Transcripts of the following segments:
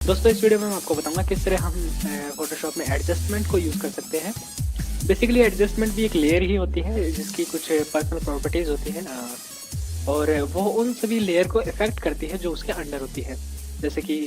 दोस्तों इस वीडियो में मैं आपको बताऊंगा किस तरह हम फोटोशॉप में एडजस्टमेंट को यूज़ कर सकते हैं। बेसिकली एडजस्टमेंट भी एक लेयर ही होती है जिसकी कुछ पर्सनल प्रॉपर्टीज़ होती हैं और वो उन सभी लेयर को इफ़ेक्ट करती है जो उसके अंडर होती है। जैसे कि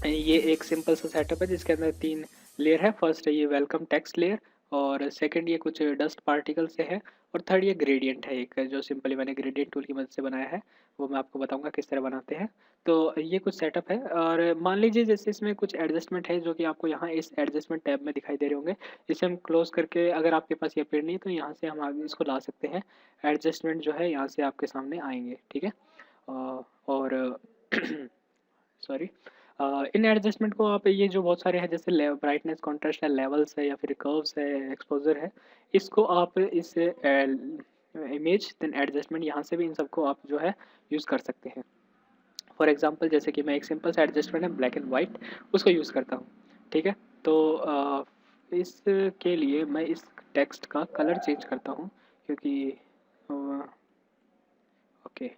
ये एक सिंपल सा सेटअप है जिसके अंदर 3 लेयर है। फर्स्ट है ये वेलकम टेक्स्ट लेयर और सेकंड ये कुछ डस्ट पार्टिकल से है और थर्ड ये ग्रेडिएंट है एक जो सिंपली मैंने ग्रेडिएंट टूल की मदद से बनाया है। वो मैं आपको बताऊंगा किस तरह बनाते हैं। तो ये कुछ सेटअप है और मान लीजिए जैसे इसमें कुछ एडजस्टमेंट है जो कि आपको यहाँ इस एडजस्टमेंट टैब में दिखाई दे रहे होंगे। इसे हम क्लोज करके अगर आपके पास ये पेड़ नहीं है तो यहाँ से हम आगे इसको ला सकते हैं। एडजस्टमेंट जो है यहाँ से आपके सामने आएंगे, ठीक है। और सॉरी इन एडजस्टमेंट को आप ये जो बहुत सारे हैं जैसे ब्राइटनेस कॉन्ट्रास्ट है, लेवल्स है या फिर कर्व्स है, एक्सपोजर है, इसको आप इस इमेज देन एडजस्टमेंट यहाँ से भी इन सबको आप जो है यूज़ कर सकते हैं। फॉर एग्जांपल जैसे कि मैं एक सिंपल सा एडजस्टमेंट है ब्लैक एंड वाइट, उसको यूज़ करता हूँ, ठीक है। तो इसके लिए मैं इस टेक्स्ट का कलर चेंज करता हूँ क्योंकि ओके,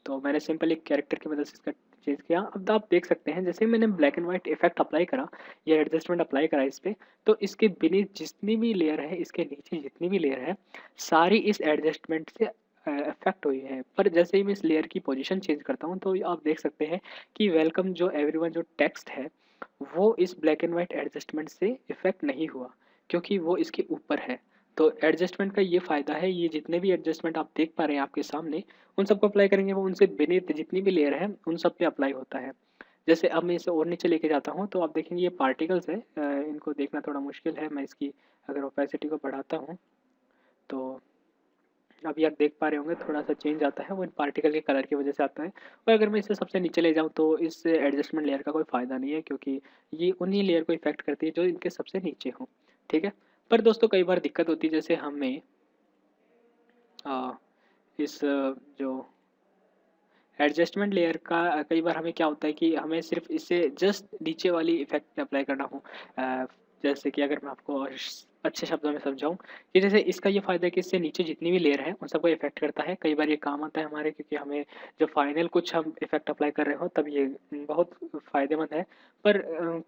तो मैंने सिंपल एक कैरेक्टर की मदद से इसका चेंज किया। अब आप देख सकते हैं जैसे मैंने black and white effect apply करा, ये एडजस्टमेंट अप्लाई करा इस पे, तो इसके बेनीथ जितनी भी लेयर है, इसके नीचे जितनी भी लेयर है, सारी इस एडजस्टमेंट से अफेक्ट हुई है। पर जैसे ही मैं इस लेयर की पोजीशन चेंज करता हूँ तो आप देख सकते हैं कि वेलकम जो एवरीवन जो टेक्स्ट है वो इस ब्लैक एंड व्हाइट एडजस्टमेंट से इफेक्ट नहीं हुआ क्योंकि वो इसके ऊपर है। तो एडजस्टमेंट का ये फ़ायदा है, ये जितने भी एडजस्टमेंट आप देख पा रहे हैं आपके सामने, उन सबको अप्लाई करेंगे वो उनसे बेनीथ जितनी भी लेयर है उन सब पे अप्लाई होता है। जैसे अब मैं इसे और नीचे लेके जाता हूँ तो आप देखेंगे ये पार्टिकल्स है, इनको देखना थोड़ा मुश्किल है। मैं इसकी अगर ओपेसिटी को बढ़ाता हूँ तो अभी आप देख पा रहे होंगे थोड़ा सा चेंज आता है, वो इन पार्टिकल के कलर की वजह से आता है। और अगर मैं इसे सबसे नीचे ले जाऊँ तो इस एडजस्टमेंट लेयर का कोई फ़ायदा नहीं है क्योंकि ये उन्हीं लेयर को इफेक्ट करती है जो इनके सबसे नीचे हों, ठीक है। पर दोस्तों कई बार दिक्कत होती है जैसे हमें इस जो एडजस्टमेंट लेयर का कई बार हमें क्या होता है कि हमें सिर्फ इससे जस्ट नीचे वाली इफेक्ट अप्लाई करना हो। जैसे कि अगर मैं आपको अच्छे शब्दों में समझाऊं कि जैसे इसका ये फ़ायदा है कि इससे नीचे जितनी भी लेयर है उन सबको इफेक्ट करता है। कई बार ये काम आता है हमारे क्योंकि हमें जब फाइनल कुछ हम इफेक्ट अप्लाई कर रहे हो तब ये बहुत फ़ायदेमंद है। पर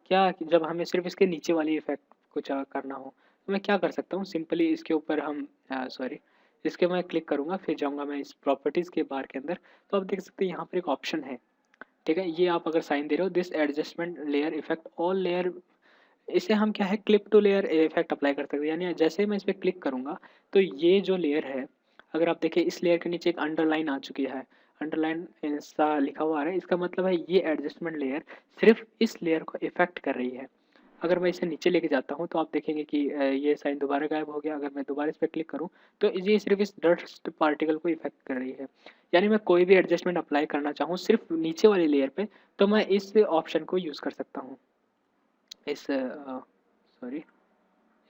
क्या जब हमें सिर्फ इसके नीचे वाली इफेक्ट कुछ करना हो तो मैं क्या कर सकता हूँ, सिंपली इसके ऊपर हम सॉरी इसके मैं क्लिक करूँगा, फिर जाऊँगा मैं इस प्रॉपर्टीज़ के बार के अंदर। तो आप देख सकते हैं यहाँ पर एक ऑप्शन है, ठीक है। ये आप अगर साइन दे रहे हो this adjustment layer effect all layer, इसे हम क्या है clip to layer effect apply कर सकते हैं। यानी जैसे ही मैं इस पर क्लिक करूँगा तो ये जो लेयर है, अगर आप देखें इस लेयर के नीचे एक अंडरलाइन आ चुकी है, अंडरलाइन ऐसा लिखा हुआ आ रहा है, इसका मतलब है ये एडजस्टमेंट लेयर सिर्फ इस लेयर को इफेक्ट कर रही है। अगर मैं इसे नीचे लेके जाता हूँ तो आप देखेंगे कि ये साइन दोबारा गायब हो गया। अगर मैं दोबारा इस पर क्लिक करूँ तो ये सिर्फ इस डस्ट पार्टिकल को इफेक्ट कर रही है। यानी मैं कोई भी एडजस्टमेंट अप्लाई करना चाहूँ सिर्फ नीचे वाली लेयर पे तो मैं इस ऑप्शन को यूज़ कर सकता हूँ, इस सॉरी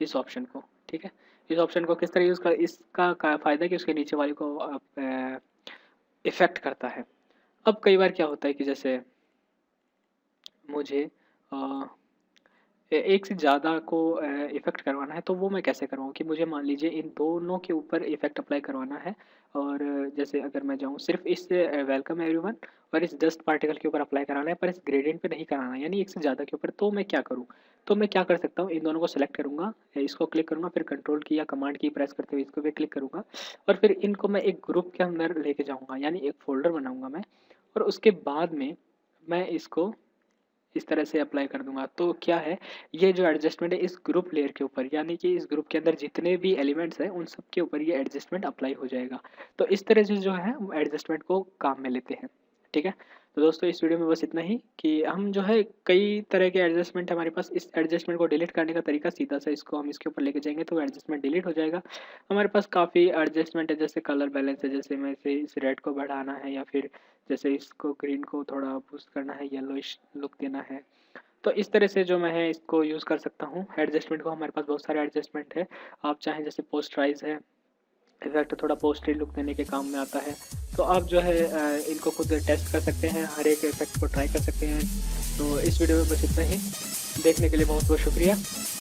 इस ऑप्शन को, ठीक है। इस ऑप्शन को किस तरह यूज़ कर, इसका फ़ायदा है कि उसके नीचे वाले को इफ़ेक्ट करता है। अब कई बार क्या होता है कि जैसे मुझे अ, एक से ज़्यादा को इफ़ेक्ट करवाना है तो वो मैं कैसे करवाऊँ कि मुझे मान लीजिए इन दोनों के ऊपर इफ़ेक्ट अप्लाई करवाना है। और जैसे अगर मैं जाऊँ सिर्फ इस वेलकम एवरीवन और इस डस्ट पार्टिकल के ऊपर अप्लाई कराना है पर इस ग्रेडिएंट पे नहीं कराना है, यानी एक से ज़्यादा के ऊपर, तो मैं क्या करूँ? तो मैं क्या कर सकता हूँ, इन दोनों को सेलेक्ट करूँगा, इसको क्लिक करूँगा, फिर कंट्रोल की या कमांड की प्रेस करते हुए इसको भी क्लिक करूँगा और फिर इनको मैं एक ग्रुप के अंदर लेके जाऊँगा, यानी एक फ़ोल्डर बनाऊँगा मैं। और उसके बाद में मैं इसको इस तरह से अप्लाई कर दूँगा। तो क्या है, ये जो एडजस्टमेंट है इस ग्रुप लेयर के ऊपर, यानी कि इस ग्रुप के अंदर जितने भी एलिमेंट्स हैं उन सब के ऊपर ये एडजस्टमेंट अप्लाई हो जाएगा। तो इस तरह से जो है हम एडजस्टमेंट को काम में लेते हैं, ठीक है। तो दोस्तों इस वीडियो में बस इतना ही कि हम जो है कई तरह के एडजस्टमेंट है हमारे पास। इस एडजस्टमेंट को डिलीट करने का तरीका सीधा सा, इसको हम इसके ऊपर लेके जाएँगे तो एडजस्टमेंट डिलीट हो जाएगा। हमारे पास काफ़ी एडजस्टमेंट है जैसे कलर बैलेंस है, जैसे मैं इसे इस रेड को बढ़ाना है या फिर जैसे इसको ग्रीन को थोड़ा बूस्ट करना है, येलोइश लुक देना है। तो इस तरह से जो मैं है इसको यूज़ कर सकता हूँ एडजस्टमेंट को। हमारे पास बहुत सारे एडजस्टमेंट है। आप चाहें जैसे पोस्टराइज़ है, इफेक्ट थोड़ा पोस्टरी लुक देने के काम में आता है। तो आप जो है इनको खुद टेस्ट कर सकते हैं, हर एक इफेक्ट को ट्राई कर सकते हैं। तो इस वीडियो में बस इतना ही। देखने के लिए बहुत बहुत शुक्रिया।